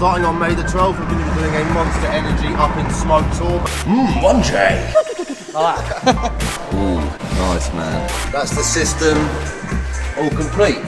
Starting on May the 12th, we're going to be doing a Monster Energy Up in Smoke tour. Monky! Ooh, nice man. That's the system, all complete.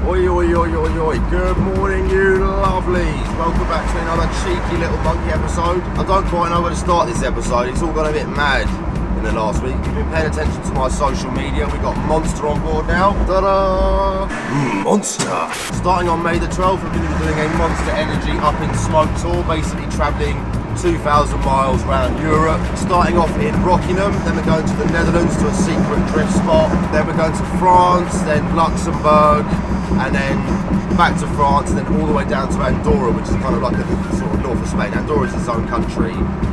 Oi, oi, oi, oi, oi. Good morning, you lovelies. Welcome back to another cheeky little monkey episode. I don't quite know where to start this episode. It's all gone a bit mad in the last week. If you've been paying attention to my social media, we've got Monster on board now. Ta-da! Monster! Starting on May the 12th, we're going to be doing a Monster Energy Up in Smoke tour, basically travelling 2,000 miles around Europe. Starting off in Rockingham, then we're going to the Netherlands to a secret drift spot. Then we're going to France, then Luxembourg, and then back to France, and then all the way down to Andorra, which is kind of like the sort of north of Spain. Andorra is its own country.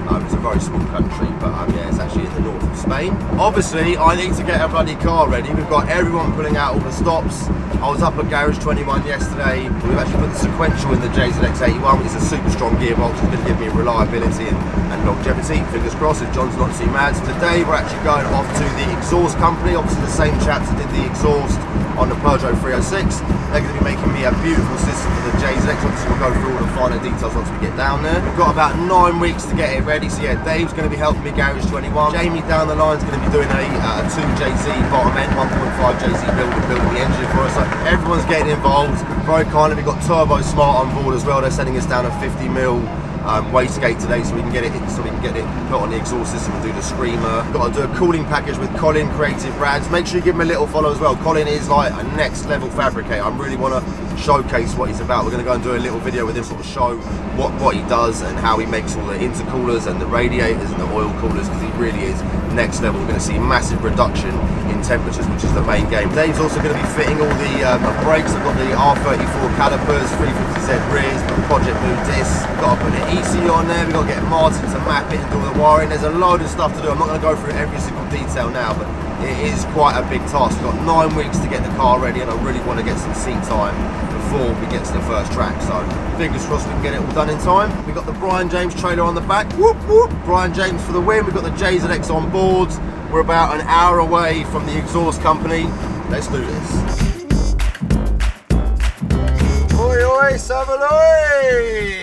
It's a very small country, but yeah, it's actually in the north of Spain. Obviously, I need to get a bloody car ready. We've got everyone pulling out all the stops. I was up at Garage 21 yesterday. We've actually put the sequential in the JZX 81, which is a super strong gearbox. It's going to give me reliability and longevity. Fingers crossed if John's not too mad. So today we're actually going off to the exhaust company. Obviously the same chaps that did the exhaust on the Peugeot 306. They're going to be making me a beautiful system for the JZX. Obviously we'll go through all the finer details once we get down there. We've got about 9 weeks to get it ready. So yeah, Dave's going to be helping me Garage 21. Jamie down the line is going to be doing a 2JZ bottom end, 1.5 JZ building the engine for us. So everyone's getting involved. Very kindly, we've got Turbosmart on board as well. They're sending us down a 50mm wastegate today, so we can get it put on the exhaust system and do the screamer. Got to do a cooling package with Colin Creative Rads. Make sure you give him a little follow as well. Colin is like a next level fabricator. I really want to showcase what he's about. We're going to go and do a little video with him, sort of show what he does and how he makes all the intercoolers and the radiators and the oil coolers, because he really is next level. We're going to see massive reduction in temperatures, which is the main game. Dave's also going to be fitting all the brakes. I've got the R34 calipers, 350Z rears, project move discs. Got to put the ECU on there. We've got to get Martin to map it and do all the wiring. There's a load of stuff to do. I'm not going to go through every single detail now, but it is quite a big task. We've got 9 weeks to get the car ready, and I really want to get some seat time before we get to the first track. So fingers crossed we can get it all done in time. We've got the Brian James trailer on the back. Whoop whoop! Brian James for the win. We've got the JZX on board. We're about an hour away from the exhaust company. Let's do this. Oi oi, Savaloi!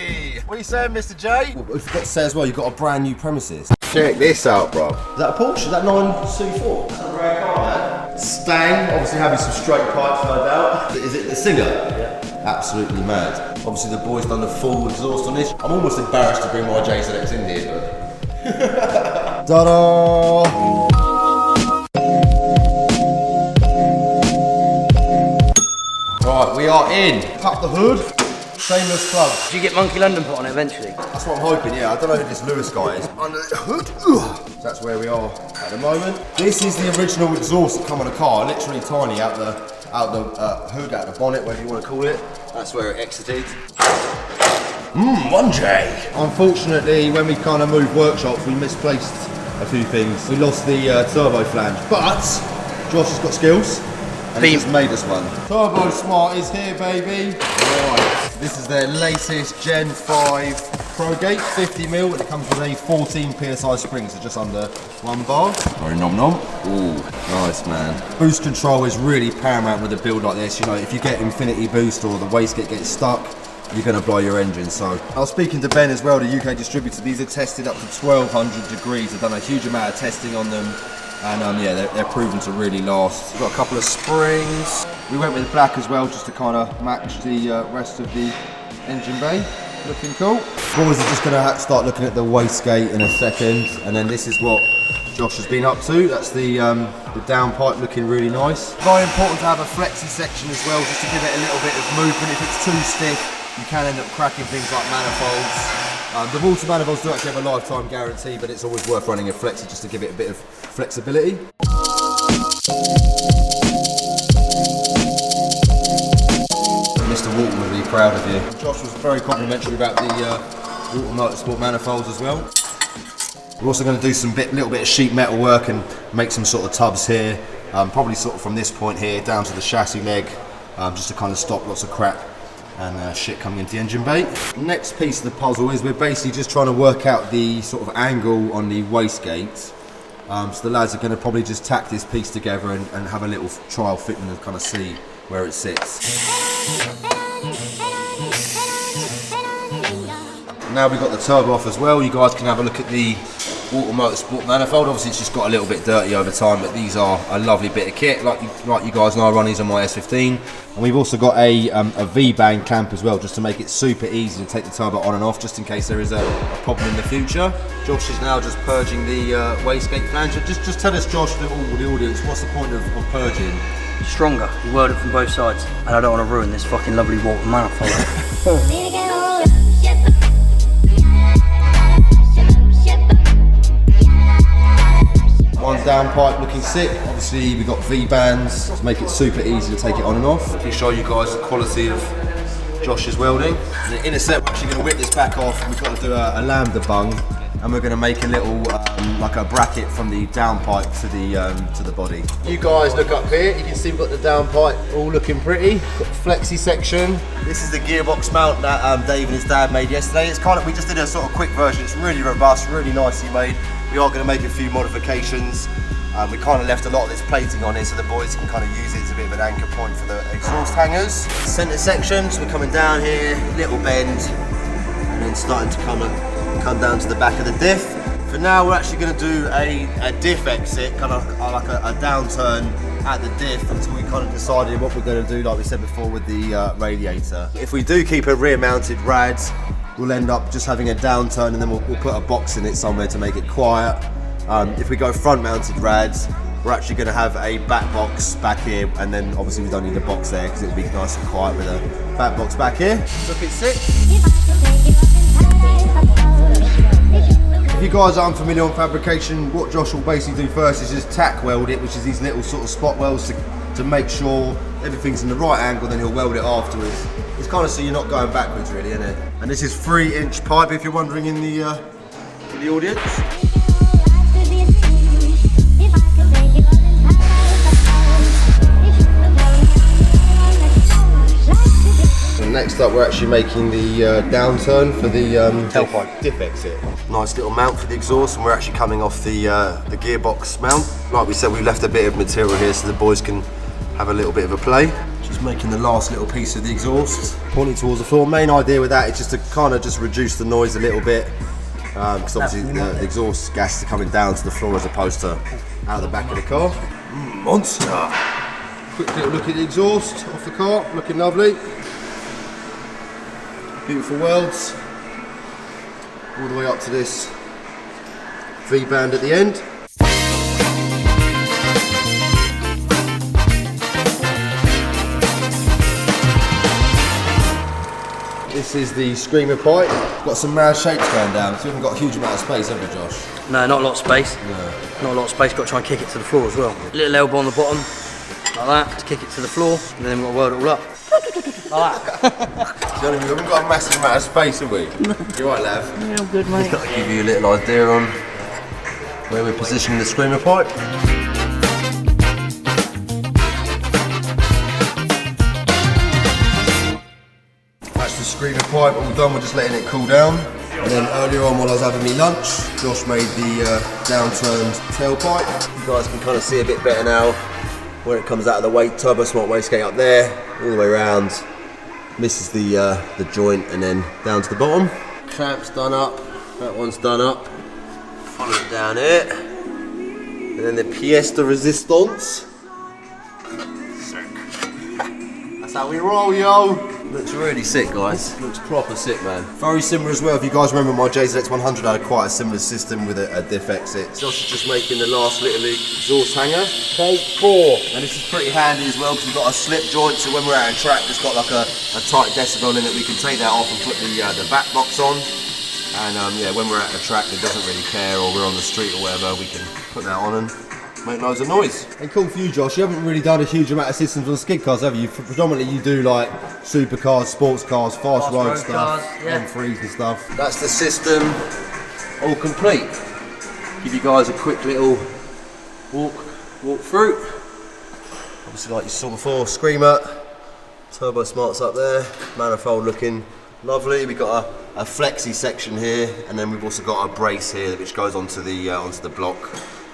What are you saying, Mr. J? Well, we forgot to say as well, you've got a brand new premises. Check this out, bro. Is that a Porsche? Is that 9C4? That's a rare car, man. Stang, obviously having some straight pipes, no doubt. Is it the Singer? Yeah. Absolutely mad. Obviously the boys done the full exhaust on this. I'm almost embarrassed to bring my JZX in here, but... Ta-da! Right, we are in. Cut the hood. Shameless plug. Did you get Monkey London put on it eventually? That's what I'm hoping, yeah. I don't know who this Lewis guy is. Under the hood. So that's where we are at the moment. This is the original exhaust that come on a car, literally tiny out the hood, out the bonnet, whatever you want to call it. That's where it exited. Monky! Unfortunately, when we kind of moved workshops, we misplaced a few things. We lost the turbo flange, but Josh has got skills. And he just made us one. Turbosmart is here, baby. Right, this is their latest Gen 5 Pro-Gate, 50mm, and it comes with a 14 PSI spring, so just under 1 bar. Very nom nom. Ooh, nice man. Boost control is really paramount with a build like this. You know, if you get infinity boost or the wastegate gets stuck, you're going to blow your engine. So I was speaking to Ben as well, the UK distributor. These are tested up to 1200 degrees. I've done a huge amount of testing on them. And yeah, they're proven to really last. We've got a couple of springs. We went with black as well, just to kind of match the rest of the engine bay. Looking cool. Boys are just going to start looking at the wastegate in a second. And then this is what Josh has been up to. That's the downpipe looking really nice. Very important to have a flexi section as well, just to give it a little bit of movement. If it's too stiff, you can end up cracking things like manifolds. The Walton manifolds do actually have a lifetime guarantee, but it's always worth running a flexi just to give it a bit of flexibility. Mr. Walton will be proud of you. Josh was very complimentary about the Walton Motorsport manifolds as well. We're also going to do some little bit of sheet metal work and make some sort of tubs here, probably sort of from this point here down to the chassis leg, just to kind of stop lots of crap and shit coming into the engine bay. Next piece of the puzzle is we're basically just trying to work out the sort of angle on the wastegate. So the lads are going to probably just tack this piece together and have a little trial fitment and kind of see where it sits. Now we've got the turbo off as well. You guys can have a look at the Walton Motorsport manifold. Obviously it's just got a little bit dirty over time, but these are a lovely bit of kit. Like you guys know, I run these on my S15. And we've also got a V-bang clamp as well, just to make it super easy to take the turbo on and off, just in case there is a problem in the future. Josh is now just purging the wastegate flanger. Just tell us, Josh, the audience, what's the point of purging? Stronger. You weld it from both sides. And I don't want to ruin this fucking lovely Walton manifold. One downpipe looking sick. Obviously we've got V-bands to make it super easy to take it on and off. Let me show you guys the quality of Josh's welding. In a sec we're actually going to whip this back off. We've got to do a lambda bung, and we're going to make a little like a bracket from the downpipe to the body. You guys look up here, you can see we've got the downpipe all looking pretty. Got the flexi section. This is the gearbox mount that Dave and his dad made yesterday. It's kind of, we just did a sort of quick version. It's really robust, really nicely made. We are going to make a few modifications. We kind of left a lot of this plating on here so the boys can kind of use it as a bit of an anchor point for the exhaust hangers. Centre section, so we're coming down here, little bend, and then starting to come down to the back of the diff. For now we're actually going to do a diff exit, kind of like a downturn at the diff until we kind of decided what we're going to do, like we said before, with the radiator. If we do keep a rear mounted rad, we'll end up just having a downturn, and then we'll put a box in it somewhere to make it quiet. If we go front mounted rads, we're actually going to have a back box back here, and then obviously we don't need a box there because it'll be nice and quiet with a back box back here. Looking sick. If you guys are unfamiliar on fabrication, what Josh will basically do first is just tack weld it, which is these little sort of spot welds to make sure everything's in the right angle, then he'll weld it afterwards. It's kind of so you're not going backwards really, isn't it? And this is 3-inch pipe, if you're wondering in the audience. And next up we're actually making the downturn for the tailpipe diff exit. Nice little mount for the exhaust, and we're actually coming off the gearbox mount. Like we said, we left a bit of material here so the boys can have a little bit of a play. Just making the last little piece of the exhaust, pointing towards the floor. Main idea with that is just to kind of just reduce the noise a little bit, because obviously the exhaust gas is coming down to the floor as opposed to out the back of the car. Monster! Quick little look at the exhaust off the car, looking lovely. Beautiful welds, all the way up to this V-band at the end. This is the screamer pipe. Got some mad shapes going down, so we haven't got a huge amount of space, have we, Josh? No, not a lot of space. No. Not a lot of space, got to try and kick it to the floor as well. Little elbow on the bottom, like that, to kick it to the floor, and then we've got to weld it all up. Like that. We haven't got a massive amount of space, have we? You're right, Lav? Yeah, I'm good, mate. Just got to give you a little idea on where we're positioning the screamer pipe. That's the screamer pipe all done, we're just letting it cool down. And then earlier on while I was having me lunch, Josh made the downturned tailpipe. You guys can kind of see a bit better now where it comes out of the Turbosmart wastegate up there, all the way around. Misses the joint and then down to the bottom. Clamp's done up, that one's done up. Follow it down here. And then the pièce de résistance. That's how we roll, yo. Looks really sick, guys. Looks proper sick, man. Very similar as well. If you guys remember, my JZX 100 had quite a similar system with a diff exit. Josh is just making the last little exhaust hanger. Take 4. And this is pretty handy as well because we've got a slip joint, so when we're out on track, it's got like a tight decibel in it. We can take that off and put the back box on. And yeah, when we're at a track that doesn't really care, or we're on the street or whatever, we can put that on and make loads of noise. And cool for you, Josh, you haven't really done a huge amount of systems on skid cars, have you? Predominantly you do like supercars, sports cars, fast road stuff, M3s and stuff. That's the system all complete. Give you guys a quick little walk through. Obviously like you saw before, screamer, Turbosmart's up there, manifold looking lovely. We've got a flexi section here, and then we've also got a brace here which goes onto the block,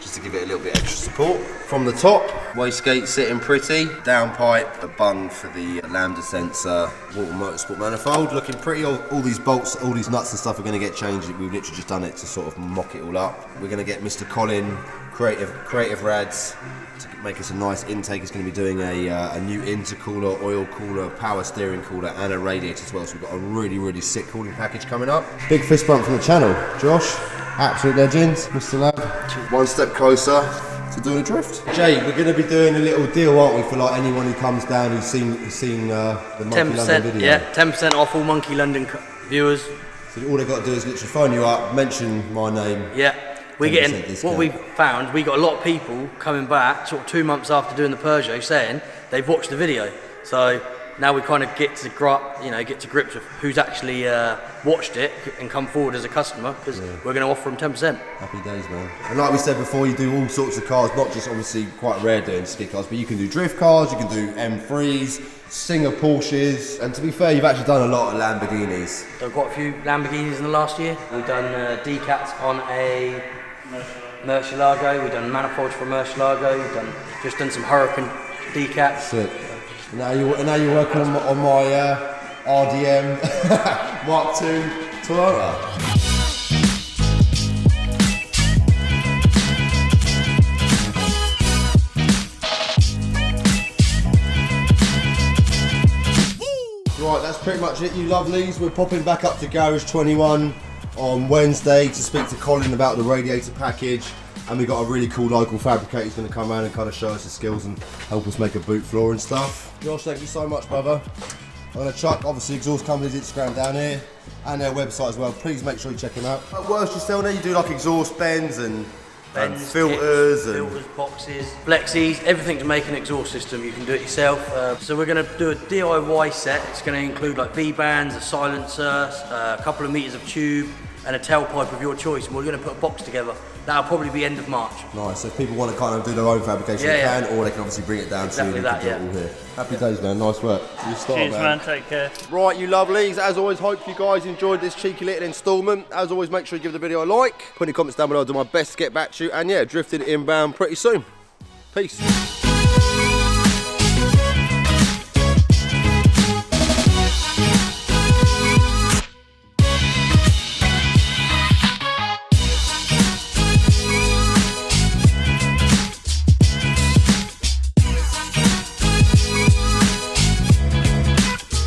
just to give it a little bit extra support. From the top, Wastegate sitting pretty. Downpipe, the bung for the lambda sensor. Walton Motorsport manifold looking pretty. All these bolts, all these nuts and stuff are going to get changed. We've literally just done it to sort of mock it all up. We're going to get Mr. Colin, Creative Rads, to make us a nice intake. He's going to be doing a new intercooler, oil cooler, power steering cooler and a radiator as well. So we've got a really sick cooling package coming up. Big fist bump from the channel. Josh, absolute legend. Mr. Lab, one step closer to doing a drift. Jay, we're going to be doing a little deal, aren't we, for like anyone who comes down who's seen the Monkey London video. Yeah, 10% off all Monkey London viewers. So all they've got to do is literally phone you up, mention my name. Yeah. We're getting, what we found, we got a lot of people coming back sort of 2 months after doing the Peugeot saying they've watched the video. So now we kind of get to grips with who's actually watched it and come forward as a customer, because we're going to offer them 10%. Happy days, man. And like we said before, you do all sorts of cars, not just obviously quite rare doing skid cars, but you can do drift cars, you can do M3s, Singer Porsches, and to be fair, you've actually done a lot of Lamborghinis. Done quite a few Lamborghinis in the last year. We've done decats on a Murcielago, we've done manifolds for a Murcielago, we've just done some Hurricane decats. Sick. Now you're working on my RDM Mark II Toyota. Right, that's pretty much it, you lovelies. We're popping back up to Garage 21 on Wednesday to speak to Colin about the radiator package, and we've got a really cool local fabricator who's going to come around and kind of show us his skills and help us make a boot floor and stuff. Josh, thank you so much, brother. I'm going to chuck, obviously, Exhaust Company's Instagram down here and their website as well. Please make sure you check them out. What else do you sell there? You do like exhaust bends and filters, filters, boxes, flexis, everything to make an exhaust system. You can do it yourself. So we're going to do a DIY set. It's going to include like V-bands, a silencer, a couple of meters of tube, and a tailpipe of your choice. And we're going to put a box together. That'll probably be end of March. Nice. So if people want to kind of do their own fabrication, they can, or they can obviously bring it down to you and do it all here. Happy days, man. Nice work. Cheers, man. Take care. Right, you lovelies. As always, hope you guys enjoyed this cheeky little instalment. As always, make sure you give the video a like. Put any comments down below. I'll do my best to get back to you. And yeah, drifting inbound pretty soon. Peace.